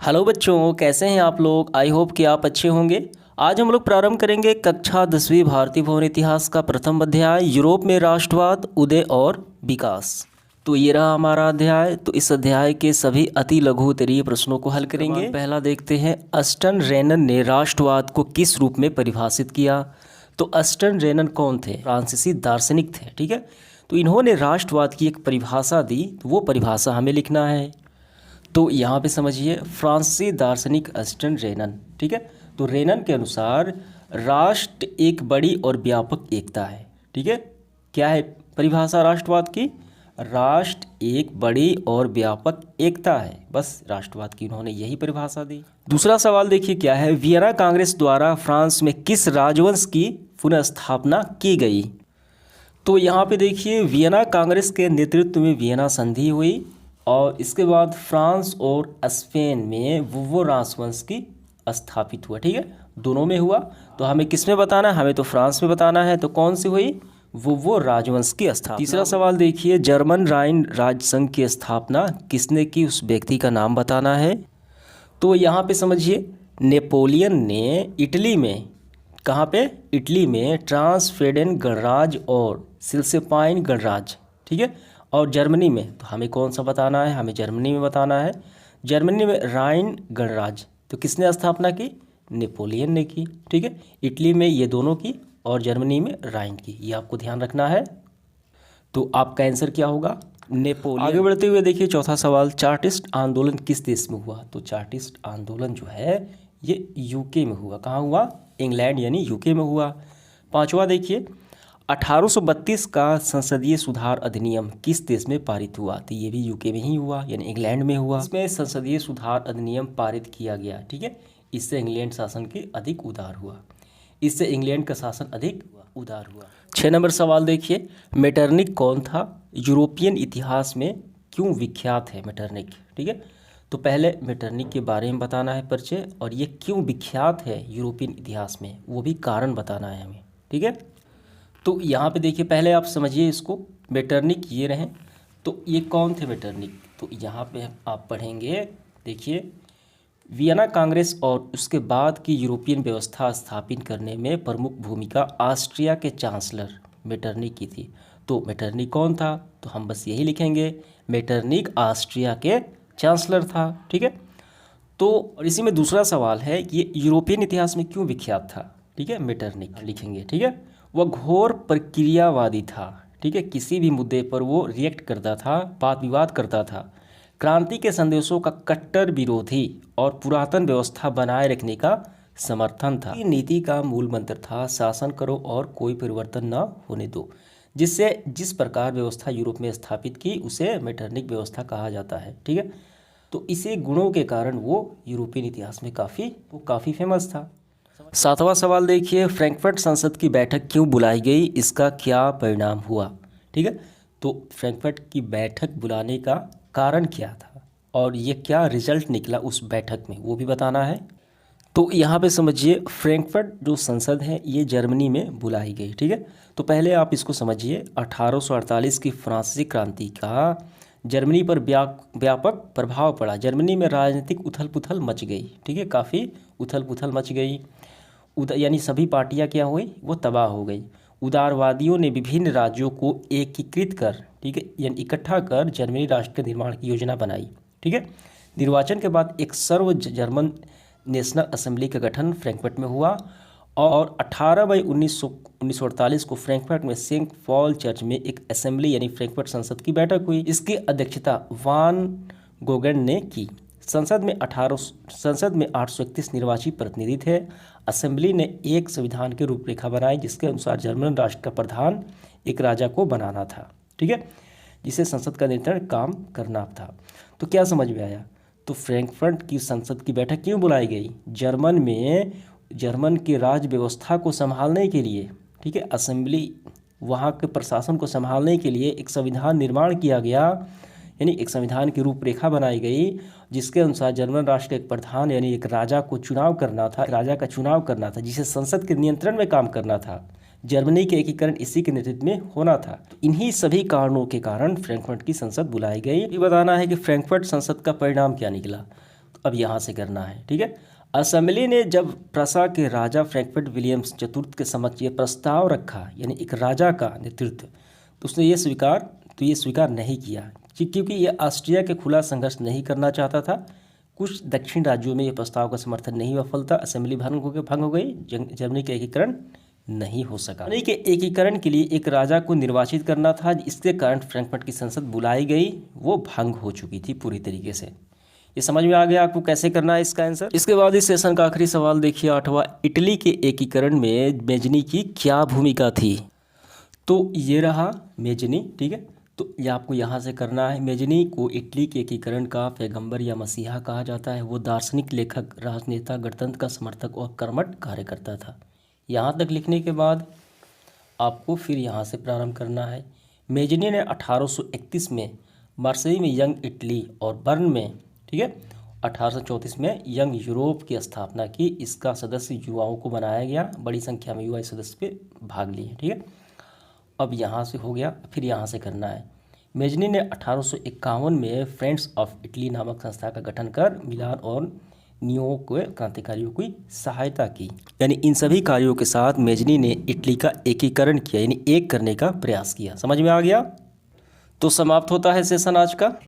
Hello बच्चों, कैसे हैं आप लोग। आई होप कि आप अच्छे होंगे। आज हम लोग प्रारंभ करेंगे कक्षा 10वीं भारतीय भवन इतिहास का प्रथम अध्याय यूरोप में राष्ट्रवाद, उदय और विकास। तो ये रहा हमारा अध्याय। तो इस अध्याय के सभी अति लघु उत्तरीय प्रश्नों को हल करेंगे। पहला देखते हैं, अस्टन रेनन ने राष्ट्रवाद को किस रूप में परिभाषित किया। तो अस्टन रेनन कौन थे? फ्रांसीसी दार्शनिक थे। ठीक है, तो इन्होंने राष्ट्रवाद की एक परिभाषा दी, तो वो परिभाषा हमें लिखना है। तो यहाँ पे समझिए, फ्रांसीसी दार्शनिक अस्टन रेनन। ठीक है, तो रेनन के अनुसार राष्ट्र एक बड़ी और व्यापक एकता है। ठीक है, क्या है परिभाषा राष्ट्रवाद की? राष्ट्र एक बड़ी और व्यापक एकता है, बस राष्ट्रवाद की उन्होंने यही परिभाषा दी। दूसरा सवाल देखिए क्या है, वियना कांग्रेस द्वारा फ्रांस में किस राजवंश की पुनः स्थापना की गई। तो यहाँ पे देखिए, वियना कांग्रेस के नेतृत्व में वियना संधि हुई और इसके बाद फ्रांस और स्पेन में वो राजवंश की स्थापित हुआ। ठीक है, दोनों में हुआ। तो हमें किस में बताना है? हमें तो फ्रांस में बताना है। तो कौन सी हुई? वो राजवंश की स्थापना। तीसरा सवाल देखिए, जर्मन राइन राजसंघ की स्थापना किसने की, उस व्यक्ति का नाम बताना है। तो यहाँ पे समझिए, नेपोलियन ने इटली में, कहाँ पे? इटली में ट्रांसफेडेन गणराज्य और सिलसिपाइन गणराज्य। ठीक है, और जर्मनी में, तो हमें कौन सा बताना है? हमें जर्मनी में बताना है। जर्मनी में राइन गणराज्य, तो किसने स्थापना की? नेपोलियन ने की। ठीक है, इटली में ये दोनों की और जर्मनी में राइन की, ये आपको ध्यान रखना है। तो आपका आंसर क्या होगा? नेपोलियन। आगे बढ़ते हुए देखिए चौथा सवाल, चार्टिस्ट आंदोलन किस देश में हुआ। तो चार्टिस्ट आंदोलन जो है ये यूके में हुआ। कहाँ हुआ? इंग्लैंड यानी यूके में हुआ। पांचवा देखिए, 1832 का संसदीय सुधार अधिनियम किस देश में पारित हुआ। तो ये भी यूके में ही हुआ, यानी इंग्लैंड में हुआ। इसमें संसदीय सुधार अधिनियम पारित किया गया। ठीक है, इससे इंग्लैंड शासन के अधिक उदार हुआ, इससे इंग्लैंड का शासन अधिक उदार हुआ। 6 नंबर सवाल देखिए, मेटरनिक कौन था? यूरोपियन इतिहास में क्यों विख्यात है मेटरनिक। ठीक है, तो पहले मेटरनिक के बारे में बताना है परिचय, और ये क्यों विख्यात है यूरोपियन इतिहास में, वो भी कारण बताना है हमें। ठीक है, तो यहाँ पे देखिए, पहले आप समझिए इसको। मेटरनिक ये रहे, तो ये कौन थे मेटरनिक? तो यहाँ पे आप पढ़ेंगे, देखिए, वियना कांग्रेस और उसके बाद की यूरोपियन व्यवस्था स्थापित करने में प्रमुख भूमिका ऑस्ट्रिया के चांसलर मेटरनिक की थी। तो मेटरनिक कौन था? तो हम बस यही लिखेंगे, मेटरनिक ऑस्ट्रिया के चांसलर था। ठीक है, तो और इसी में दूसरा सवाल है कि ये यूरोपियन इतिहास में क्यों विख्यात था। ठीक है, मेटरनिक लिखेंगे। ठीक है, वह घोर प्रक्रियावादी था। ठीक है, किसी भी मुद्दे पर वो रिएक्ट करता था, वाद विवाद करता था। क्रांति के संदेशों का कट्टर विरोधी और पुरातन व्यवस्था बनाए रखने का समर्थन था। नीति का मूल मंत्र था, शासन करो और कोई परिवर्तन न होने दो। जिस प्रकार व्यवस्था यूरोप में स्थापित की उसे मेटरनिक व्यवस्था कहा जाता है। ठीक है, तो इसी गुणों के कारण वो यूरोपियन इतिहास में काफ़ी फेमस था। 7वां सवाल देखिए, फ्रैंकफर्ट संसद की बैठक क्यों बुलाई गई, इसका क्या परिणाम हुआ। ठीक है, तो फ्रैंकफर्ट की बैठक बुलाने का कारण क्या था और ये क्या रिजल्ट निकला उस बैठक में, वो भी बताना है। तो यहाँ पे समझिए, फ्रैंकफर्ट जो संसद है ये जर्मनी में बुलाई गई। ठीक है, तो पहले आप इसको समझिए, 1848 की फ्रांसीसी क्रांति का जर्मनी पर व्यापक प्रभाव पड़ा। जर्मनी में राजनीतिक उथल पुथल मच गई। ठीक है, काफ़ी उथल पुथल मच गई। यानी सभी पार्टियां क्या हुई, वो तबाह हो गई। उदारवादियों ने विभिन्न राज्यों को एकीकृत कर, ठीक है, यानी इकट्ठा कर जर्मनी राष्ट्र के निर्माण की योजना बनाई। ठीक है, निर्वाचन के बाद एक सर्व जर्मन नेशनल असेंबली का गठन फ्रैंकफर्ट में हुआ और 18 मई 1948 को फ्रैंकफर्ट में सेंट पॉल चर्च में एक असेंबली यानी फ्रैंकफर्ट संसद की बैठक हुई। इसकी अध्यक्षता वान गोगन ने की। संसद में 831 निर्वाचित प्रतिनिधि थे। असेंबली ने एक संविधान की रूपरेखा बनाई जिसके अनुसार जर्मन राष्ट्र का प्रधान एक राजा को बनाना था। ठीक है, जिसे संसद का नियंत्रण काम करना था। तो क्या समझ में आया? तो फ्रैंकफर्ट की संसद की बैठक क्यों बुलाई गई? जर्मन के राज्य व्यवस्था को संभालने के लिए, ठीक है, असेंबली वहाँ के प्रशासन को संभालने के लिए एक संविधान निर्माण किया गया, यानी एक संविधान की रूपरेखा बनाई गई जिसके अनुसार जर्मन राष्ट्र के एक प्रधान यानी एक राजा का चुनाव करना था जिसे संसद के नियंत्रण में काम करना था। जर्मनी के एकीकरण इसी के नेतृत्व में होना था। तो इन्हीं सभी कारणों के कारण फ्रैंकफर्ट की संसद बुलाई गई। ये बताना है कि फ्रैंकफर्ट संसद का परिणाम क्या निकला। तो अब यहाँ से करना है, ठीक है। असेंबली ने जब प्रसा के राजा फ्रैंकफर्ट विलियम्स चतुर्थ के समक्ष ये प्रस्ताव रखा, यानी एक राजा का नेतृत्व, तो उसने ये स्वीकार नहीं किया, क्योंकि ये ऑस्ट्रिया के खुला संघर्ष नहीं करना चाहता था। कुछ दक्षिण राज्यों में ये प्रस्ताव का समर्थन नहीं हुआ, फलतः असेंबली भंग हो गई, जर्मनी का एकीकरण नहीं हो सका। जर्मनी के एकीकरण के लिए एक राजा को निर्वाचित करना था, इसके कारण फ्रैंकफर्ट की संसद बुलाई गई, वो भंग हो चुकी थी पूरी तरीके से। ये समझ में आ गया आपको कैसे करना है इसका आंसर। इसके बाद इस सेशन का आखिरी सवाल देखिए 8वां, इटली के एकीकरण में मेजनी की क्या भूमिका थी। तो ये रहा मेजनी, ठीक है। तो ये आपको यहाँ से करना है। मेजनी को इटली के एकीकरण का पैगंबर या मसीहा कहा जाता है। वो दार्शनिक, लेखक, राजनेता, गणतंत्र का समर्थक और कर्मठ कार्यकर्ता था। यहाँ तक लिखने के बाद आपको फिर यहाँ से प्रारंभ करना है। मेजनी ने 1831 में मार्सेई में यंग इटली और बर्न में, ठीक है, 1834 में यंग यूरोप की स्थापना की। इसका सदस्य युवाओं को बनाया गया, बड़ी संख्या में युवा इस सदस्य पे भाग लिए, ठीक है। अब यहाँ से हो गया, फिर यहाँ से करना है। मेजनी ने 1851 में फ्रेंड्स ऑफ इटली नामक संस्था का गठन कर मिलान और न्यू के क्रांतिकारियों की सहायता की। यानी इन सभी कार्यों के साथ मेजनी ने इटली का एकीकरण किया, यानी एक करने का प्रयास किया। समझ में आ गया। तो समाप्त होता है सेशन आज का।